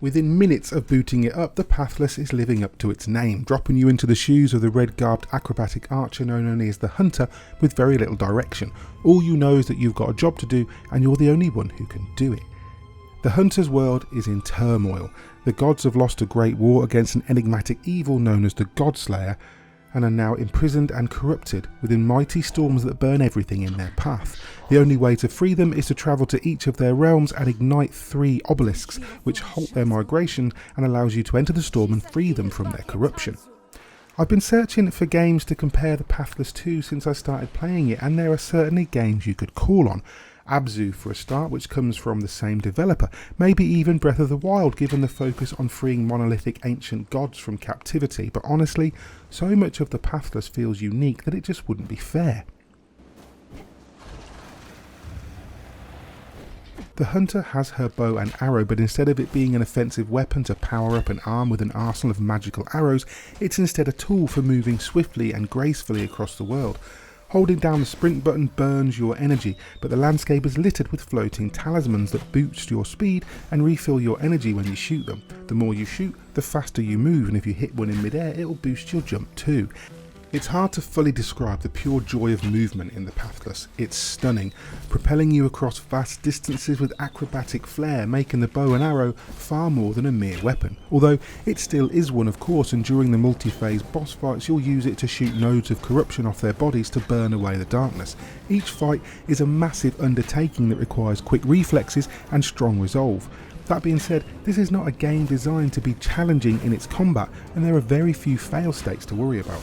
Within minutes of booting it up, the Pathless is living up to its name, dropping you into the shoes of the red-garbed acrobatic archer known only as the Hunter with very little direction. All you know is that you've got a job to do and you're the only one who can do it. The Hunter's world is in turmoil. The gods have lost a great war against an enigmatic evil known as the Godslayer and are now imprisoned and corrupted within mighty storms that burn everything in their path. The only way to free them is to travel to each of their realms and ignite 3 obelisks, which halt their migration and allows you to enter the storm and free them from their corruption. I've been searching for games to compare the Pathless to since I started playing it, and there are certainly games you could call on. Abzu for a start, which comes from the same developer, maybe even Breath of the Wild given the focus on freeing monolithic ancient gods from captivity, but honestly, so much of the Pathless feels unique that it just wouldn't be fair. The Hunter has her bow and arrow, but instead of it being an offensive weapon to power up an arm with an arsenal of magical arrows, it's instead a tool for moving swiftly and gracefully across the world. Holding down the sprint button burns your energy, but the landscape is littered with floating talismans that boost your speed and refill your energy when you shoot them. The more you shoot, the faster you move, and if you hit one in midair, it'll boost your jump too. It's hard to fully describe the pure joy of movement in the Pathless. It's stunning, propelling you across vast distances with acrobatic flair, making the bow and arrow far more than a mere weapon. Although it still is one, of course, and during the multi-phase boss fights you'll use it to shoot nodes of corruption off their bodies to burn away the darkness. Each fight is a massive undertaking that requires quick reflexes and strong resolve. That being said, this is not a game designed to be challenging in its combat, and there are very few fail states to worry about.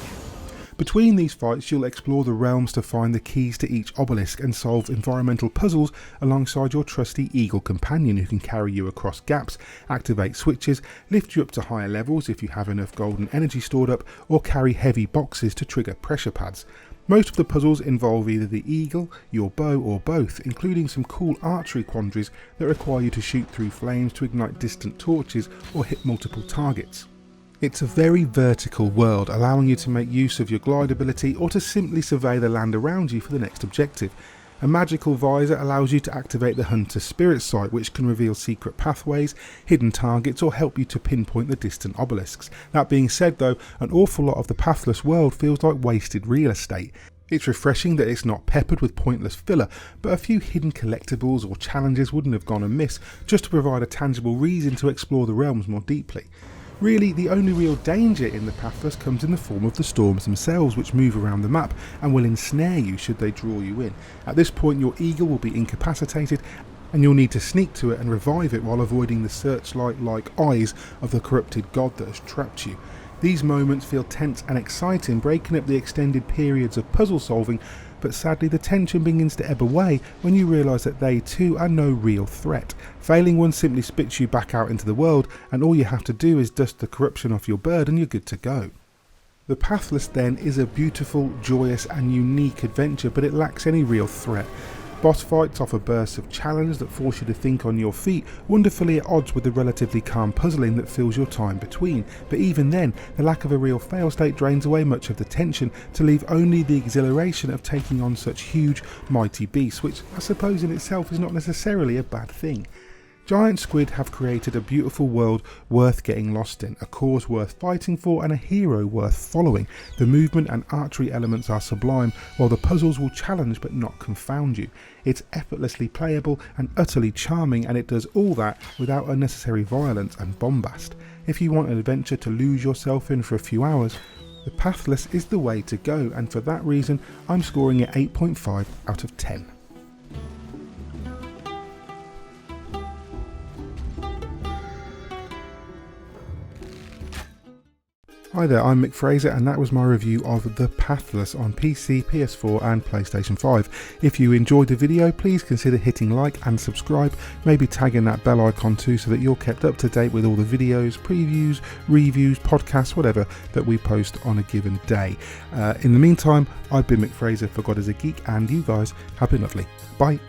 Between these fights you'll explore the realms to find the keys to each obelisk and solve environmental puzzles alongside your trusty eagle companion who can carry you across gaps, activate switches, lift you up to higher levels if you have enough golden energy stored up, or carry heavy boxes to trigger pressure pads. Most of the puzzles involve either the eagle, your bow, or both, including some cool archery quandaries that require you to shoot through flames to ignite distant torches or hit multiple targets. It's a very vertical world, allowing you to make use of your glide ability or to simply survey the land around you for the next objective. A magical visor allows you to activate the Hunter's Spirit Sight, which can reveal secret pathways, hidden targets, or help you to pinpoint the distant obelisks. That being said though, an awful lot of the Pathless world feels like wasted real estate. It's refreshing that it's not peppered with pointless filler, but a few hidden collectibles or challenges wouldn't have gone amiss just to provide a tangible reason to explore the realms more deeply. Really, the only real danger in the Pathless comes in the form of the storms themselves, which move around the map and will ensnare you should they draw you in. At this point your eagle will be incapacitated and you'll need to sneak to it and revive it while avoiding the searchlight-like eyes of the corrupted god that has trapped you. These moments feel tense and exciting, breaking up the extended periods of puzzle solving, but sadly the tension begins to ebb away when you realise that they too are no real threat. Failing one simply spits you back out into the world, and all you have to do is dust the corruption off your bird and you're good to go. The Pathless then is a beautiful, joyous and unique adventure, but it lacks any real threat. Boss fights offer bursts of challenge that force you to think on your feet, wonderfully at odds with the relatively calm puzzling that fills your time between. But even then, the lack of a real fail state drains away much of the tension to leave only the exhilaration of taking on such huge, mighty beasts, which I suppose in itself is not necessarily a bad thing. Giant Squid have created a beautiful world worth getting lost in, a cause worth fighting for and a hero worth following. The movement and archery elements are sublime, while the puzzles will challenge but not confound you. It's effortlessly playable and utterly charming, and it does all that without unnecessary violence and bombast. If you want an adventure to lose yourself in for a few hours, the Pathless is the way to go, and for that reason I'm scoring it 8.5 out of 10. Hi there, I'm Mick Fraser and that was my review of The Pathless on PC, PS4 and PlayStation 5. If you enjoyed the video, please consider hitting like and subscribe, maybe tagging that bell icon too so that you're kept up to date with all the videos, previews, reviews, podcasts, whatever that we post on a given day. In the meantime, I've been Mick Fraser for God is a Geek, and you guys have been lovely. Bye.